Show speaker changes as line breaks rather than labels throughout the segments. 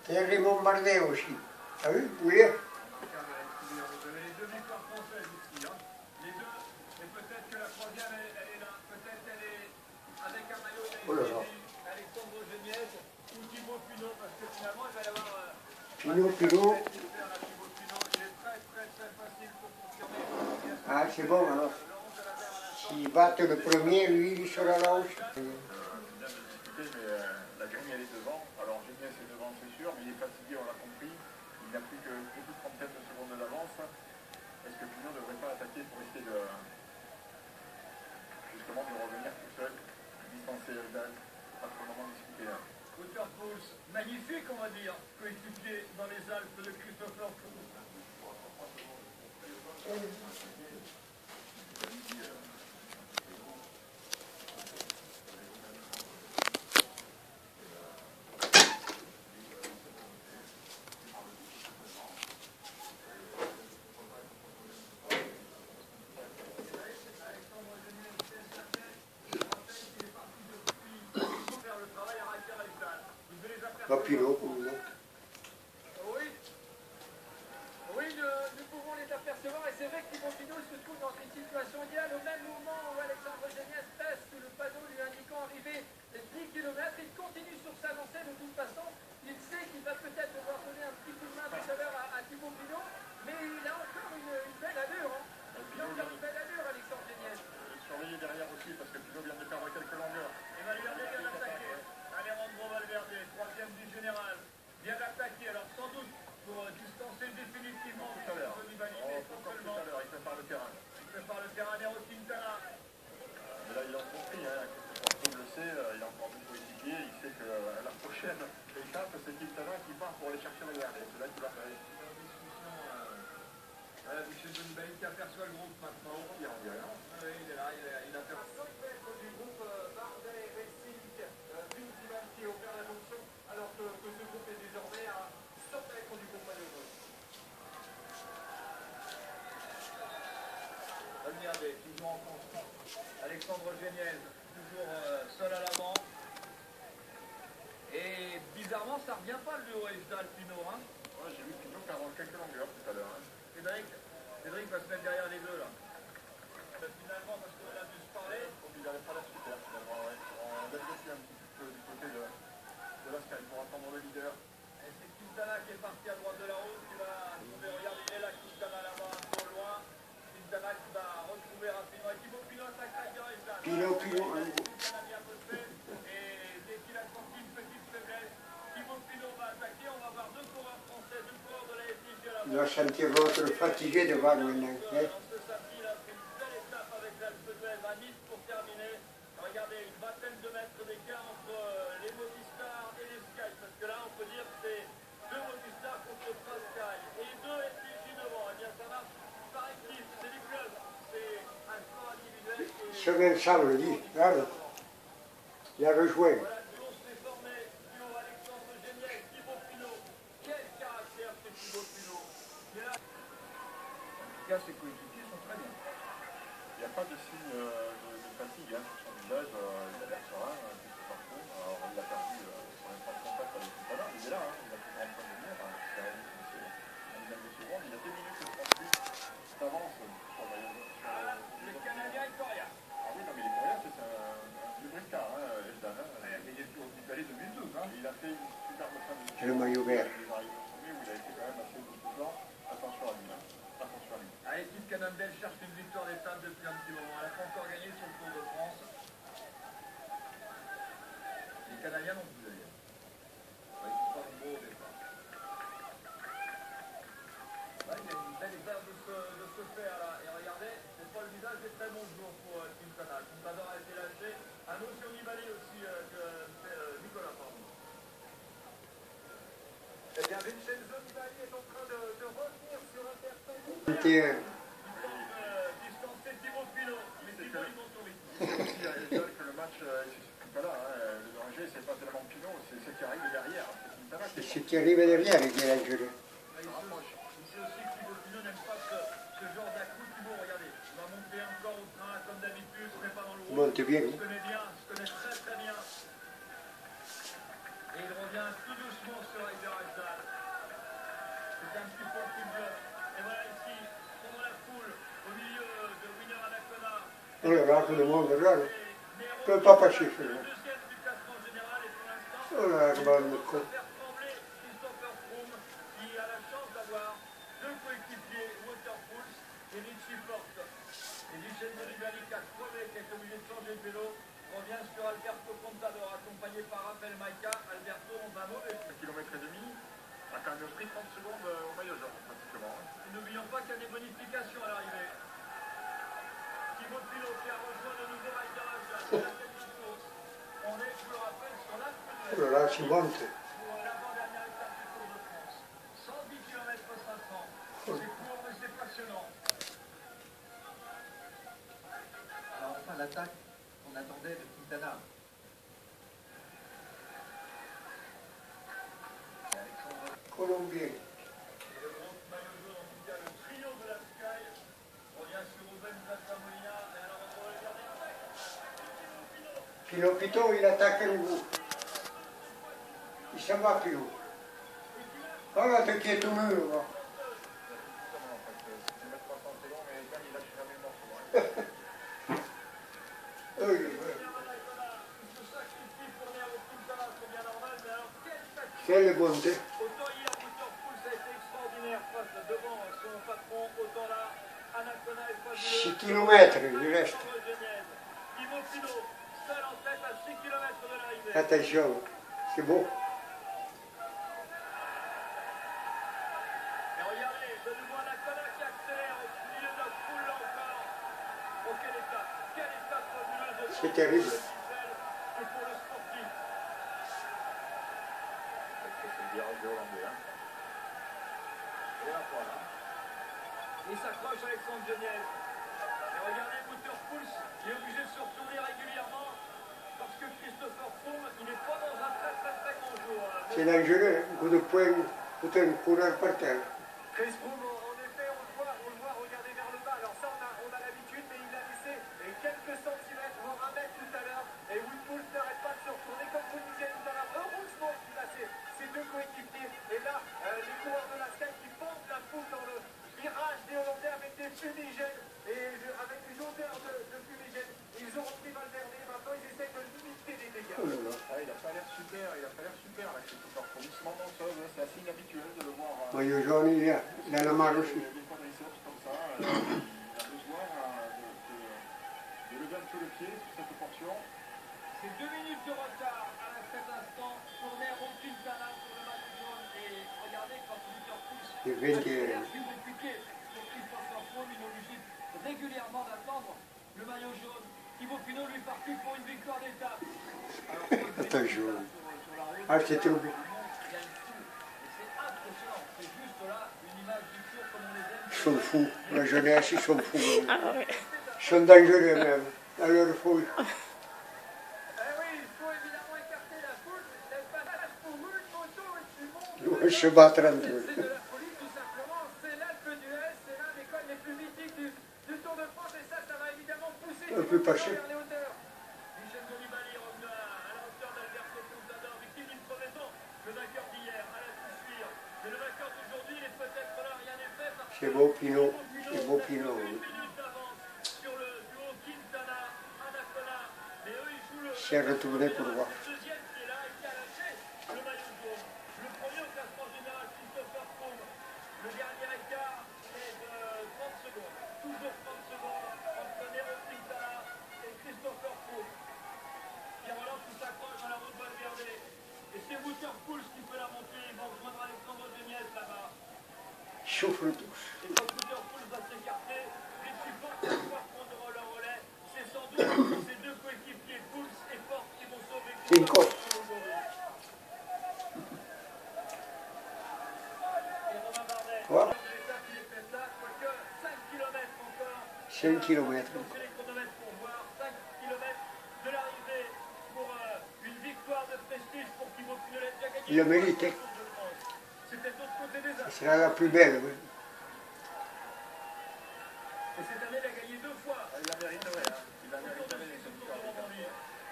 Il y a les bombardés aussi. T'as vu, poulet?
Vous avez les deux victoires françaises ici. Hein. Les deux, et peut-être que la troisième, elle est là. Peut-être elle est avec un maillot Alexandre Geniez ou Thibaut Pinot, parce que finalement, il va y avoir...
Pinot.
Il est très facile pour confirmer.
Ah, c'est bon alors. S'ils battent le premier, lui, il sera là aussi.
La grille elle est devant, alors Geniez est devant c'est sûr, mais il est fatigué, on l'a compris, il n'a plus que plus de trentaine de secondes d'avance. Est-ce que Pinot ne devrait pas attaquer pour essayer de justement de revenir tout seul, distancer Eldal, pas trop le moment discuter là.
Auteur Pouce, magnifique on va dire, coéquipier dans les Alpes de Christopher Pouce.
Pas Pinot, pour nous.
Oui, nous pouvons les apercevoir et c'est vrai que Thibaut Pinot se trouve dans une situation idéale au même moment où Alexandre Geniez passe sous le panneau lui indiquant arriver les 10 km. Il continue sur sa lancée de toute façon. Il sait qu'il va peut-être devoir donner un petit coup de main tout à l'heure à Thibaut Pinot, mais il a encore une belle allure. Hein. Il a encore une belle allure, Alexandre Geniez.
Surveiller derrière aussi parce que Pinot vient de perdre quelques longueurs.
Et Valverde vient d'attaquer. Alejandro Valverde, troisième du général, vient d'attaquer. Alors sans doute pour distancer définitivement
tout à l'heure.
Mais
Tout à l'heure, il prépare le terrain.
Il prépare le terrain Nero Quintana.
Mais là, il a compris, hein, Christopher le sait, il a encore deux coéquipiers, il sait que la prochaine étape, c'est Quintana qui part pour aller chercher Valverde. C'est là qu'il va faire.
Michel Denis qui aperçoit le groupe maintenant. Il en dit rien. Oui, il est là, il aperçoit. 5 mètres du groupe Bardet Racing, Vintimam qui a ouvert la jonction, alors que ce groupe est désormais à 100 mètres du groupe Malheureux. Valverde, toujours en constant. Alexandre Geniez, toujours seul à l'avant. Et bizarrement, ça ne revient pas le duo Ejdal Pinot. Hein.
Ouais, j'ai vu Pinot perdre quelques longueurs tout à l'heure. Hein.
Cédric va se mettre derrière les deux là. Finalement, parce qu'on a dû se parler.
Il n'avait pas la suite, finalement. Ouais. On laisse aussi un petit peu du côté de la Sky pour attendre le leader.
Et c'est Quintana qui est parti à droite de la route, qui va trouver, regardez, il est là, Quintana là-bas, un peu loin. Quintana qui va retrouver rapidement. Et Thibaut Pinot attaque la directe.
Pinot,
Quintana bien peu fait. Et dès qu'il a senti une petite faiblesse, Thibaut Pinot va attaquer. On va voir deux coureurs français, deux coureurs de la FDJ à la
il doit sentir l'autre fatigué devant maintenant. Hein?
Dans ce samedi, là, c'est une belle étape avec l'Alpe d'Huez à Nice pour terminer. Regardez, une vingtaine de mètres d'écart entre les Movistar et les Sky. Parce que là, on peut dire que c'est deux Movistar contre trois Sky. Et deux FDJ devant. Eh bien, ça marche par équipe. C'est du club. C'est un sport individuel.
Ce Vincent le dit, regarde. Il a rejoint.
Voilà, duo s'est formé. Duo Alexandre Geniez, Thibaut Pinot. Quel caractère, c'est Thibaut Pinot. Mais là, en tout cas, ses coéquipiers sont très bien.
Il n'y a pas de signe de fatigue hein, sur son visage, il a l'air serein, un petit peu partout. Alors il a perdu son instant de contact avec Quintana, il est là, hein, il a toujours en train de venir, c'est un dizaine de secondes, il a 2 minutes 38 d'avance sur
le Canadien est pas rien.
Ah oui, non mais les Coréens, c'est un vieux bricard, Ejdal.
Il a gagné le Tour d'Italie 2012. Hein.
Il a fait une superbe fin de
C'est le maillot vert.
Il arrive au sommet où il a été quand même assez bousculant. Attention à lui, hein. Attention à lui.
Ah, l'équipe canadienne cherche une victoire d'étape depuis un petit moment. Elle n'a pas encore gagné sur le Tour de France. Les Canadiens non plus d'ailleurs. Ils ne sont pas nombreux au départ. Là, il y a une belle étape de ce fait là. Et regardez, c'est pas le visage des très bons jours pour Quintana. Quintana a été lâché. Un autre sur Nibali aussi que Nicolas, pardon. Eh bien, Vincenzo Nibali est en train de revenir sur un certain groupe. Distancer Thibaut Pinot. Mais Thibaut, ils vont tomber.
Que le match, c'est là, hein, le danger, c'est pas tellement Pinot, c'est ce qui arrive derrière.
C'est ce qui arrive derrière qui est dangereux.
Il sait aussi que Thibaut Pinot n'aime pas ce genre d'à-coup. Thibaut, regardez, il va monter encore au train comme d'habitude, ce n'est pas dans le rouge.
Monte bien.
Il se connaît bien, il se connaît très très bien. Et il revient tout doucement sur Eider Alta.
Oh là là, tout le monde regarde. Tu ne peux pas passer celui-là. Oh là là, comment le con.
Revient sur Alberto Contador, accompagné par Rafael Maïka. Alberto, on va mauvais.
1,5 km a quand même pris 30 secondes au maillot jaune, pratiquement.
N'oublions pas qu'il y a des bonifications à l'arrivée. Thibaut Pinot qui a rejoint le nouveau rider de la tête de course. On est, je le rappelle, sur l'Alpe d'Huez.
Oh là là, si monte.
Pour l'avant-dernière étape du Tour de France. 110 km 500. C'est court, mais c'est passionnant.
Alors enfin l'attaque qu'on attendait de Quintana.
Colombien.
Et le grand maillot jaune, en tout cas le trio de la Sky, revient sur Ruben Zatamolina. Et alors on va regarder avec
Pino Pito, il attaque le bout. Il s'en va, Pino. Oh là, t'es qui est tout mûr, là.
Justement, en fait, si tu mets 300 secondes, mais quand il lâche jamais le morceau.
Oui, oui. Quelle bonté.
Autant hier, Victor Pouls a été extraordinaire face devant son patron, autant là, Anacona est fabuleux.
6 km, il reste.
Thibaut Pinot, seul en tête à 6 km de l'arrivée.
Attention, c'est beau.
Et regardez, de nouveau Anacona qui accélère au milieu de la foule là encore. Oh, quelle étape fabuleuse.
C'est terrible.
Et pour le sportif.
C'est le virage des Hollandais. Hein. Et là, voilà.
Il s'accroche Alexandre Geniez. Et regardez, Wouter Pouls, il est obligé de se retourner régulièrement parce que Christopher Froome, il n'est pas dans un très bon jour.
C'est dangereux, un coup de poing, tout un coureur par terre.
Chris Froome, en effet, on le voit regarder vers le bas. Alors ça, on a l'habitude, mais il a laissé quelques centimètres, voire 1 mètre tout à l'heure. Et Wout Poels n'arrête pas de se retourner, comme vous disiez tout à l'heure. Heureusement qu'il a ses deux coéquipiers. Et là, les coureurs de la Sky qui pensent la foule dans le virage des Hollandais avec des fumigènes. Et avec une odeur de fumigène. Ils ont repris Valverde. Maintenant, ils essayent de limiter les dégâts.
Oh là là.
Ah, il a pas l'air super, là, Christopher Froome. Il se monte en sol, c'est assez inhabituel de le voir.
Maillot jaune, il a la marre aussi.
Des quadriceps comme ça, il a besoin de lever un peu le pied sur cette portion.
C'est 2 minutes de retard à cet instant pour Nairo Quintana sur le maillot jaune. Et regardez quand Wouter Pouls
Il vient de...
plus compliqué pour Christopher Froome, il est obligé régulièrement d'attendre le maillot jaune. Thibaut Pinot lui partit pour une victoire d'étape.
Attention. Ah, c'est trop bien.
Il y a une foule. Et c'est impressionnant. C'est juste là une image du tour comme on les aime.
Ils sont fous. La jeunesse, ils sont fous.
Ah ouais.
Ils sont dangereux même. Dans leur foule.
Eh oui, il faut évidemment écarter la foule. C'est le passage pour vous, une photo et tu montes.
Ils vont se battre entre eux.
C'est de la folie tout simplement. C'est l'Alpe d'Huez. C'est l'un des cols les plus mythiques du Tour de France. Et ça va évidemment pousser
On peut passer.
vers les hauteurs. Michel Colibali revient à la hauteur d'Alberto Contador, victime d'une crevaison. Le vainqueur d'hier, à la suivre. Mais le vainqueur d'aujourd'hui, il est peut-être là, rien n'est fait. Parce
C'est beau Pinot. C'est beau Pinot.
une minute d'avance sur le duo Quintana, Anacona. Mais eux, ils jouent le
C'est retourné pour voir.
deuxième qui est là et qui a lâché le maillot jaune. Le premier au classement général, Christopher Froome. Le dernier écart est de 30 secondes. Toujours 30 secondes entre Nairo Quintana et Christopher Froome. Qui relance qui s'accroche à la route Valverde. Et c'est Wouter Pouls qui fait la montée. Ils vont rejoindre Alexandre Geniez là-bas.
Ils souffrent tous.
Et quand Wouter Pouls va s'écarter, les supporters de pouvoir prendre le relais. C'est sans doute ces deux coéquipiers, Pouls et Porte, qui vont sauver
C'est une course.
aujourd'hui. Et Romain Bardet,
Voilà.
l'étape, il est fait là, quoique 5 km encore.
5 km.
C'est les chronomètres pour voir 5 km de l'arrivée pour une victoire de prestige pour Thibaut Pinot. Il a déjà gagné
Il le mérite, hein.
C'était de l'autre côté des Alpes.
Ce sera la plus belle. Oui.
Et cette année, il a gagné 2 fois.
Il la mériterait, hein. Il la mériterait, cette victoire d'étape. Il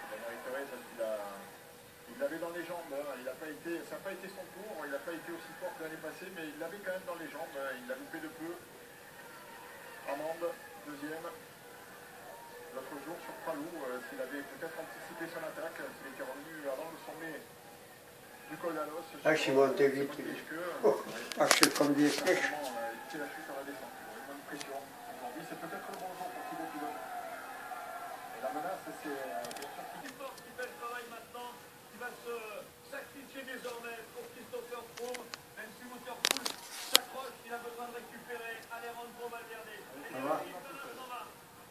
la mériterait parce qu'il l'avait dans les jambes. Hein. Il a pas été, ça n'a pas été son tour, il n'a pas été aussi fort que l'année passée, mais il l'avait quand même dans les jambes. Il l'a loupé de peu. Amande, deuxième. l'autre jour sur Palou, s'il avait peut-être anticipé son attaque, s'il était revenu avant le sommet du col d'Alos.
Ah, je suis monté vite. Oh, ah, je suis comme des flèches.
Éviter la chute à la descente. Une pression. Aujourd'hui, c'est peut-être le bon jour pour Thibaut Pinot. Et la menace, c'est bien sûr
Qui fait le travail maintenant, qui va se sacrifier désormais pour Christopher Froome, même si Waterpool s'accroche, il a besoin de récupérer Alejandro Valverde.
Ça va.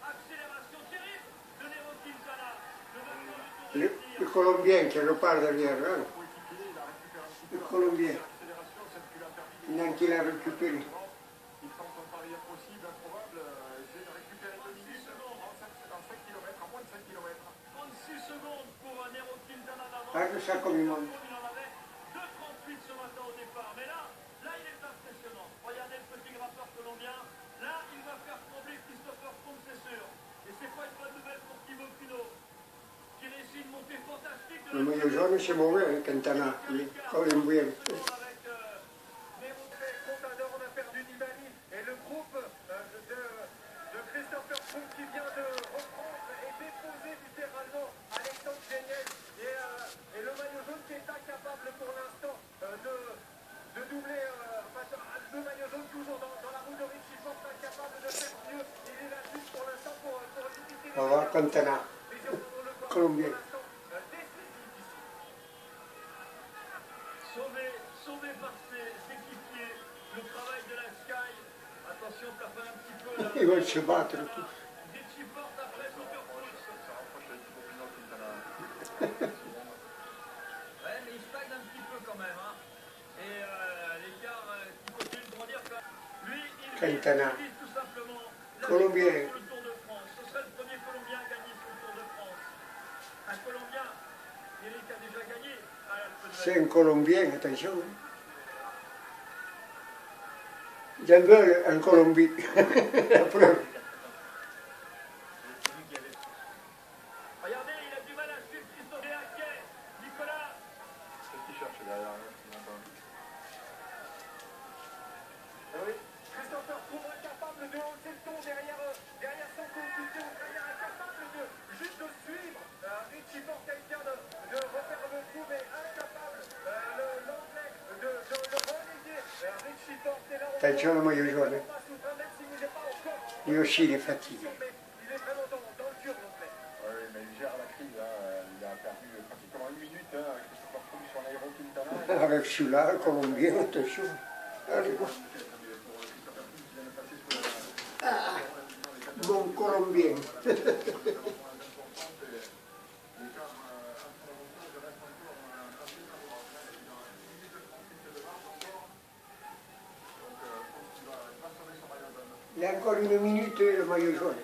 Accélération terrible de Nero Quintana.
Le Colombien qui repart derrière, hein? Le Colombien. Non, qu'il a récupéré.
Il tente un pari impossible, improbable, essayer de récupérer 2 minutes en 5 km, à moins de 5 km.
36 secondes pour Nero Quintana d'avance.
Ah, que ça comme il monte.
Il en avait 2,38 ce matin au départ. Mais là il est impressionnant. Regardez le petit grimpeur colombien. Là, il va faire trembler Christopher Froome, c'est sûr. Et c'est pas une bonne nouvelle pour Thibaut Pinot, qui réussit une montée fantastique.
Le maillot jaune, c'est mauvais, hein, Quintana. Il est colombien.
Contador, on a perdu Nibali et le groupe de Christopher Froome qui vient de reprendre et déposer littéralement Alexandre Geniez et le maillot jaune qui est incapable pour l'instant de doubler, le maillot jaune toujours dans la roue de Richie Porte, incapable de faire mieux. Il est là juste pour l'instant pour limiter
On va voir Quintana, colombien.
Sauvé par ses équipiers, le travail de la Sky. Attention, ça fait un petit peu là.
Ils veulent se battre tous.
Richie Porte après Waterpool.
Ça rapproche avec Thibaut Pinot, Quintana.
Ouais, mais il stagne un petit peu quand même. Hein. Et l'écart qui continue de grandir. Lui,
Quintana.
il vise tout simplement la
Colombien.
victoire sur le Tour de France. Ce serait le premier Colombien à gagner sur le Tour de France. Un Colombien, Eric a déjà gagné à l'Alpe d'Huez.
C'est un Colombien, attention. J'en veux un Colombie. La preuve.
Regardez, il a du mal à suivre Christophe Béaquet. Nicolas.
C'est ce qu'il cherche derrière.
Oui. Christopher Froome incapable de hausser le ton derrière son coéquipier ukrainien, incapable de juste de suivre Richie Porte, quelqu'un de refaire le coup, mais incapable l'anglais de le relayer. Richie Porte est là.
Attention le maillot jaune.
Même s'il n'est pas encore.
Lui aussi, il est fatigué.
Mais il est vraiment dans le dur, l'anglais.
Oui, mais il gère la crise. Il a perdu pratiquement 1 minute. Christopher Froome sur Nairo Quintana.
Avec celui-là, le Colombien, attention. Allez, bon. Ah, bon Colombien. Il y a encore 1 minute le maillot jaune.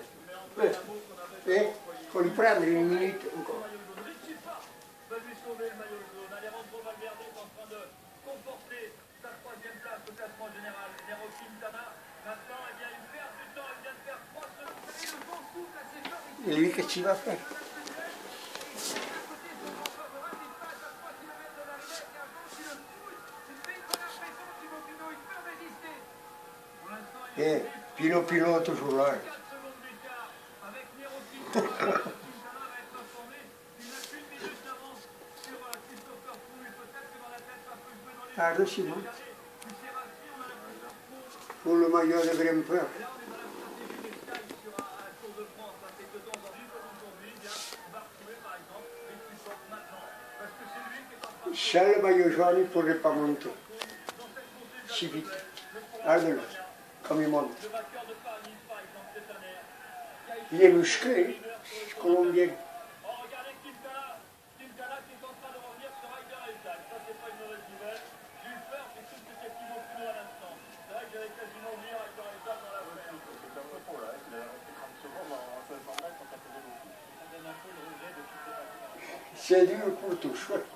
Il faut lui prendre 1 minute encore.
Richie Porte va lui sauver le maillot jaune. Alejandro Valverde est en train de conforter sa 3e place au classement général. Nero Quintana, maintenant, eh bien, il perd du temps, il vient de faire 3 secondes. Et le bon souffle à ses heures.
Et lui, qu'est-ce qu'il va faire? Et Pinot toujours là. Ah, doucement. Pour le maillot de grimpeur. Sans le maillot jaune, il ne pourrait pas monter. Si vite. Regarde-le, comme il monte. Il est musclé, c'est colombien.
Regardez Quintana qui est en train de revenir sur Ryder Helltal. Ça, c'est pas une mauvaise nouvelle. J'ai eu peur, j'ai cru que c'était Thibaut Pinot à l'instant. C'est vrai que j'avais quasiment oublié Ryder Helltal dans l'affaire.
C'est un peu trop là. Il a fait 30 secondes en 500 mètres, ça faisait beaucoup.
Ça donne un peu le regret de tout ce passé.
C'est dur pour tout, chouette.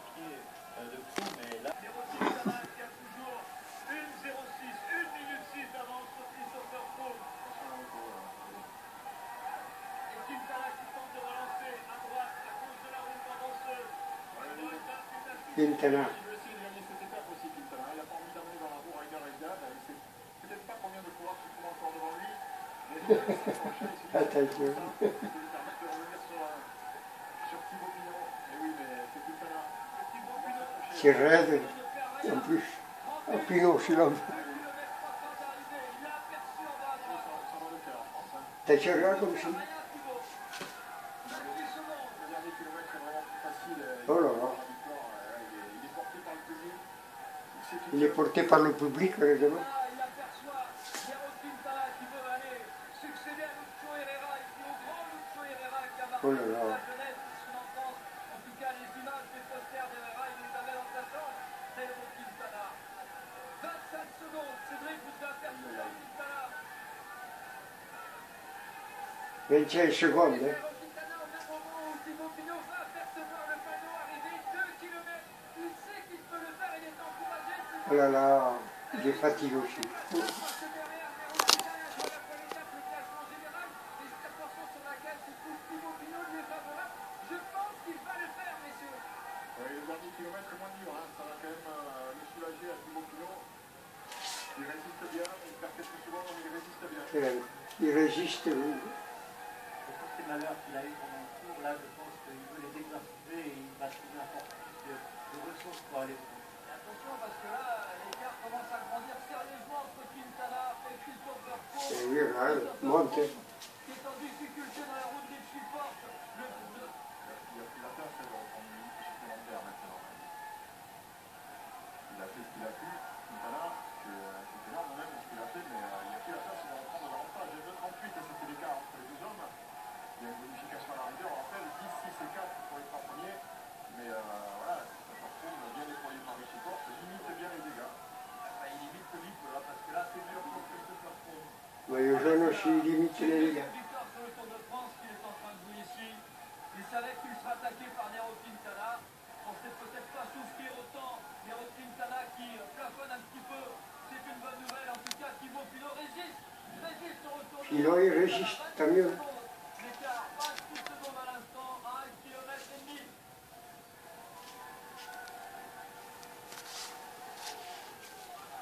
De tout, mais là. Nero Quintana qui a toujours 1,06, 1 minute 6 d'avance sur Christopher Froome. Et Quintana qui tente de relancer à droite à cause de la route avanceuse.
Quintana.
Il veut essayer de gagner cette étape aussi, Quintana. Il n'a pas envie d'amener dans la roue Ryder Helltal. Il sait peut-être pas combien de coureurs se trouvent encore devant lui. Mais il s'est
Attention.
ça lui permettre de
C'est raide, en plus. En pinot, celui-là. T'as tiré là comme ça? Oh là là. Il est porté par le public, heureusement. Oh là là.
Il
25 secondes. Hein. Oh là là, il est fatigué aussi.
Le dernier kilomètre est moins dur, hein. Ça va quand même le soulager à Thibaut Pinot. Il résiste bien, il perd quelques secondes, mais il résiste bien.
Il résiste, oui.
Pour ces malheurs qu'il a eu pendant le cours, là, je pense qu'il veut les exorciser et il va trouver encore plus de ressources pour aller.
Attention parce que là, l'écart commence à grandir sérieusement entre Quintana et Christopher Froome.
Et oui, là, monte.
Qui est en difficulté dans la route des supports.
Il a peur, c'est de reprendre une minute supplémentaire maintenant. Il a fait ce qu'il a pu, Quintana, c'est énorme même ce qu'il a fait, mais il a pris la place, il va reprendre l'avantage. Il y a 2,38 et c'était l'écart entre les deux hommes. Il y a une bonification à l'arrivée, on rappelle 10, 6 et 4 pour les trois premiers. Mais voilà, Christopher Froome, bien déployé par les supports, limite bien les dégâts.
Il limite le vite, là, parce que là, c'est dur pour Christopher Froome.
Maillot jaune aussi, limite les dégâts.
Victoire sur le Tour de France qu'il est en train de jouer ici. Il savait qu'il sera attaqué par Nairo Quintana. On ne sait peut-être pas souffrir autant. Nairo Quintana qui plafonne un petit peu. C'est une bonne nouvelle. En tout cas, Thibaut Pinot résiste. Résiste au retour de
Pinot, il résiste, tant mieux.
L'écart, 26 secondes à l'instant, à 1,5 km.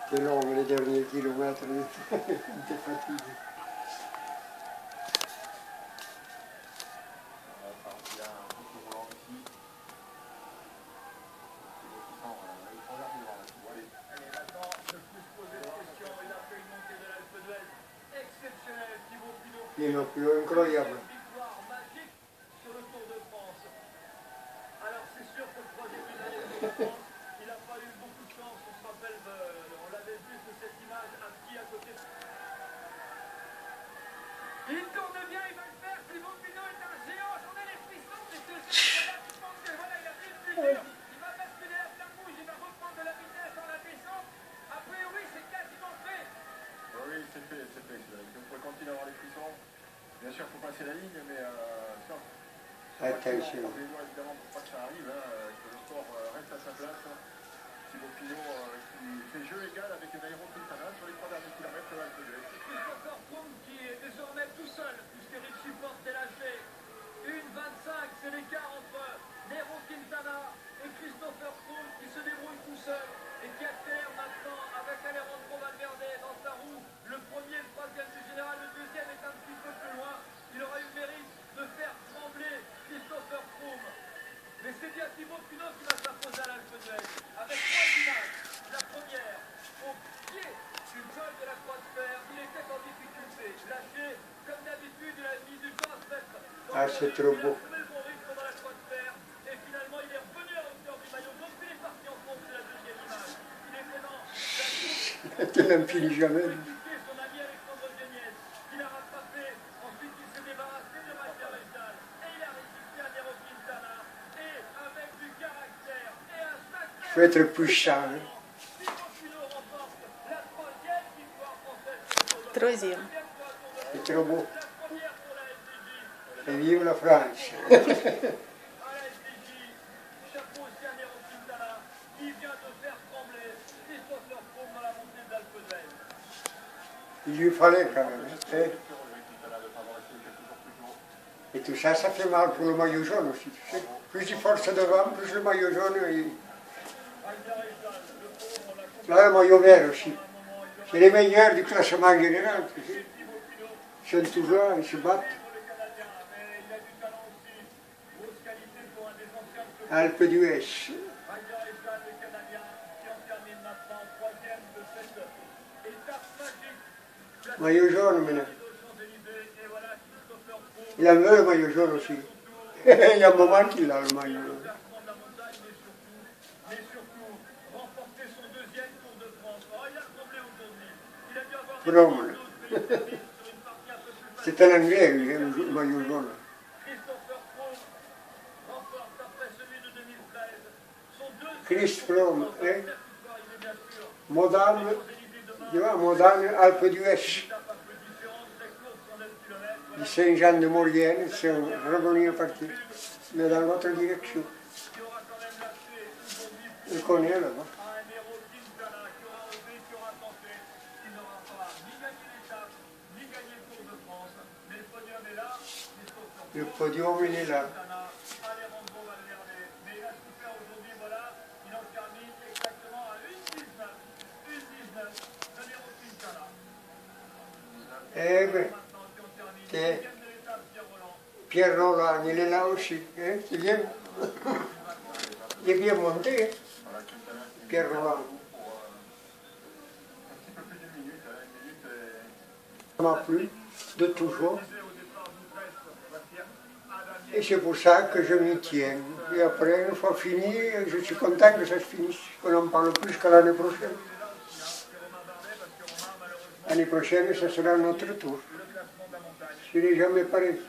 C'est long, les derniers kilomètres, il était fatigué.
Il y a un peu de roulant ici.
Allez, maintenant, ne plus se poser de questions. Il a fait une montée de l'Alpe d'Huez exceptionnelle. Thibaut Pinot.
Pinot, plus incroyable.
Victoire magique sur le Tour de France. Alors, c'est sûr que le troisième médaillé du Tour de France, il n'a pas eu beaucoup de chance. On se rappelle, on l'avait vu de cette image à pied à côté. Il tourne bien, il va le faire. Thibaut Pinot est un géant. J'en ai les frissons. Mais c'est incroyable. Je pense que voilà, il a pris le plus dur. Il va basculer à plein rouge. Il va reprendre de la vitesse dans la descente. A priori, c'est quasiment fait.
Oui, c'est fait, c'est fait. On peut continuer à avoir les frissons. Bien sûr, il faut passer la ligne, mais ça,
Attention.
on les doigts évidemment pour pas que ça arrive, que le sport reste à sa place. Thibaut Pinot qui fait jeu égal avec Nairo Quintana sur les 3 derniers kilomètres de l'Alpe d'Huez.
Christopher Froome qui est désormais tout seul, puisque Richie Porte est lâché. 1,25, c'est l'écart entre Nairo Quintana et Christopher Froome qui se débrouille tout seul et qui accélère maintenant avec Alejandro Valverde dans sa roue. Le premier, le troisième du général, le deuxième est un petit peu plus loin. Il aura eu le mérite de faire trembler Christopher Froome. Mais c'est bien Thibaut Pinot qui va s'imposer à l'Alpe d'Huez avec 3 images. La première, au pied du col de la Croix de Fer, il était en difficulté. Lâché, comme d'habitude, il a mis du temps à se mettre.
Ah, c'est trop beau.
Il a trouvé le bon rythme dans la Croix de Fer et finalement il est revenu à hauteur du maillot. Donc il est parti en compte de la deuxième image. Il est vraiment la course.
Tu n'en finis jamais.
Son ami Alexandre Geniez, qui l'a rattrapé. Ensuite il s'est débarrassé de Michael Rejal et il a résisté à Nairo Quintana. Et avec du caractère et un sacré...
Faut être puissant. Hein.
Troisième.
C'est trop beau. Et vive la France. Il lui fallait quand même. Hein. Et tout ça, ça fait mal pour le maillot jaune aussi. Tu sais. Plus il force devant, plus le maillot jaune. Là, le maillot vert aussi. C'est les meilleurs du classement général. Tu sais. Ils sont toujours là, ils se battent. Alpe d'Huez. Maillot jaune maintenant. Il en veut le maillot jaune aussi. Il y a un moment qu'il a le maillot jaune. Froome. C'est un anglais, lui, le maillot jaune. Chris Froome, hein? Modane, tu vois, Modane, Alpes d'Huez. Du Saint-Jean-de-Maurienne, sont revenus à partir, mais dans l'autre direction. Je connais là-bas. Le podium, il est là. Eh ben, Pierre Roland, il est là aussi. Hein, c'est bien. Il est bien monté, hein, Pierre Roland. Ça m'a plu, de toujours. Et c'est pour ça que je m'y tiens. Et après, une fois fini, je suis content que ça se finisse, qu'on n'en parle plus qu'à l'année prochaine. L'année prochaine, ce sera notre tour. Je n'ai jamais parlé.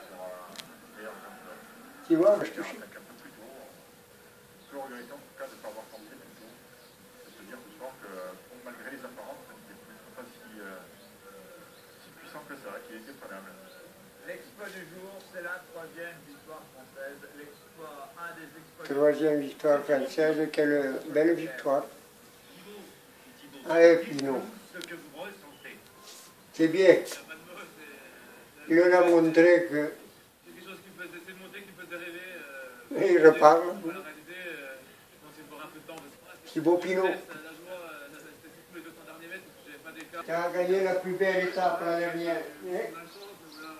Tu vois, je te dis.
L'exploit du jour, c'est la troisième victoire française. L'exploit, un des exploits.
Troisième victoire française, quelle belle victoire. Allez, Pinot. C'est bien. Il en a montré que.
C'est quelque chose qui faisait monter, qui faisait rêver.
Il reparle.
La réalité, c'est pour un peu de temps.
C'est beau Pinot.
La joie, c'était tous les 200 derniers mètres, parce que j'avais pas d'écart.
Tu as gagné la plus belle étape, la dernière.
On a la chance, voilà.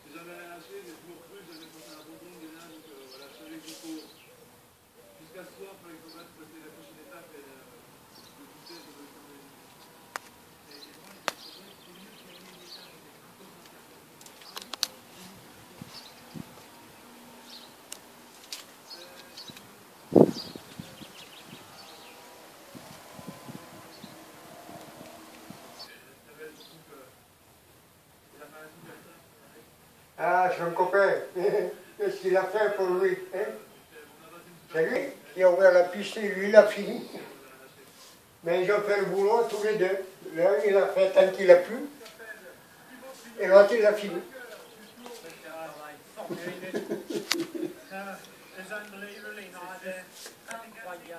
J'ai jamais rien lâché, j'ai toujours cru, j'avais pensé à la bonbonne, des liens, donc voilà, je savais qu'il faut. Jusqu'à ce soir, il faut battre passer la prochaine étape et le pousser, ça doit être
Ah, son copain. Qu'est-ce qu'il a fait pour lui, hein? C'est lui qui a ouvert la piste et lui, il a fini. Mais ils ont fait le boulot tous les deux. L'un, il a fait tant qu'il a plu. Et l'autre, il a fini.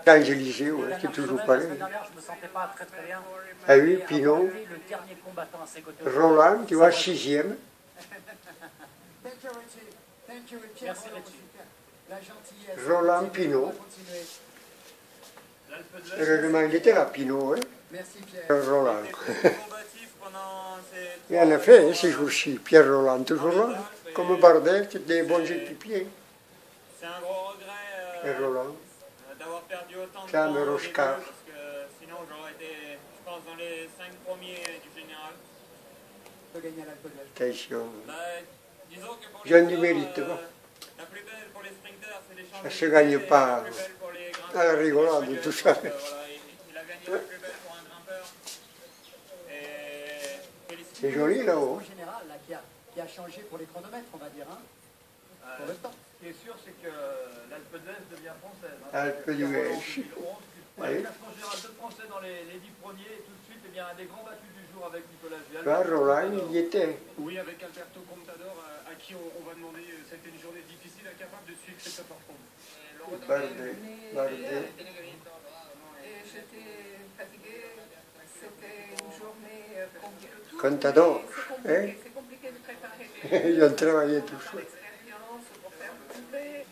Quand je lisais, ouais, c'est toujours pareil.
Je me sentais pas très très bien.
Ah oui, Pinot,
Le dernier combattant à ses côtés.
Roland, tu vois, 6e.
Merci Richie.
Roland, Pinot. Heureusement, il était là, Pinot, hein?
Merci Pierre.
Roland.
Combatif pendant ces
Et en effet, ces jours-ci, Pierre Roland, toujours là. Comme Bardet, c'est des bons équipiers.
C'est un gros regret
Et Roland.
d'avoir perdu autant de
Cam
temps au début,
Roscar.
parce que sinon j'aurais été, je pense, dans les 5 premiers du général.
De gagner à l'Alpe d'Huez.
Attention.
Bah, disons que pour
J'ai
les
du
hommes,
mérite, va.
la plus belle pour les sprinters, c'est les
Ça
Champs-Élysées,
se gagne
et
pas
la plus belle pour les grimpeurs,
à la
c'est les
rigolade,
Champs-Élysées.
tout ça.
Donc, voilà, il a gagné la plus belle pour un grimpeur. Et félicitations.
C'est joli là-haut.
En général, là, qui a changé pour les chronomètres, on va dire, hein, pour le temps.
Ce qui est sûr, c'est que l'Alpe d'Huez devient française.
Alpe d'Huez.
Le classement général de Français dans les 10 premiers, et tout de suite, eh bien, un des grands battus du jour avec Nicolas Vial.
Tu vois, Roland, il y était.
Oui, avec Alberto Contador, à qui on va demander, c'était une journée difficile, incapable de suivre cette performance.
Bardet. Bardet.
Et j'étais fatiguée, c'était une journée compliquée.
Contador, hein?
C'est compliqué de préparer
Ils ont travaillé tout ça.
l'expérience pour faire le couplet.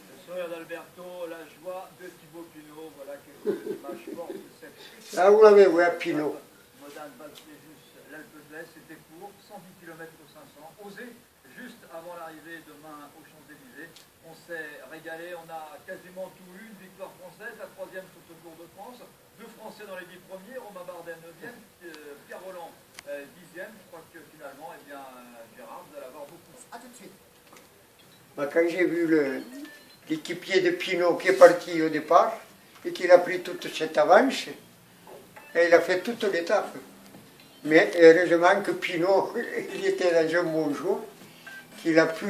Le sourire d'Alberto, la joie de Thibaut Pinot, voilà quelques images fortes de cette
Ah, vous l'avez vu à Pinot.
Modane Valséjus, l'Alpe d'Huez, c'était pour 110 km au 500, osé juste avant l'arrivée demain aux Champs-Élysées. On s'est régalé, on a quasiment tout eu, une victoire française, la troisième sur ce Tour de France.
deux Français dans les 10 premiers, Romain Bardet 9e, Pierre Rolland 10e. Je crois que finalement, eh bien, Gérard, vous allez avoir beaucoup.
À tout de suite.
Quand j'ai vu l'équipier de Pinot qui est parti au départ et qu'il a pris toute cette avance, et il a fait toute l'étape. Mais heureusement que Pinot, il était dans un bon jour, qu'il a pu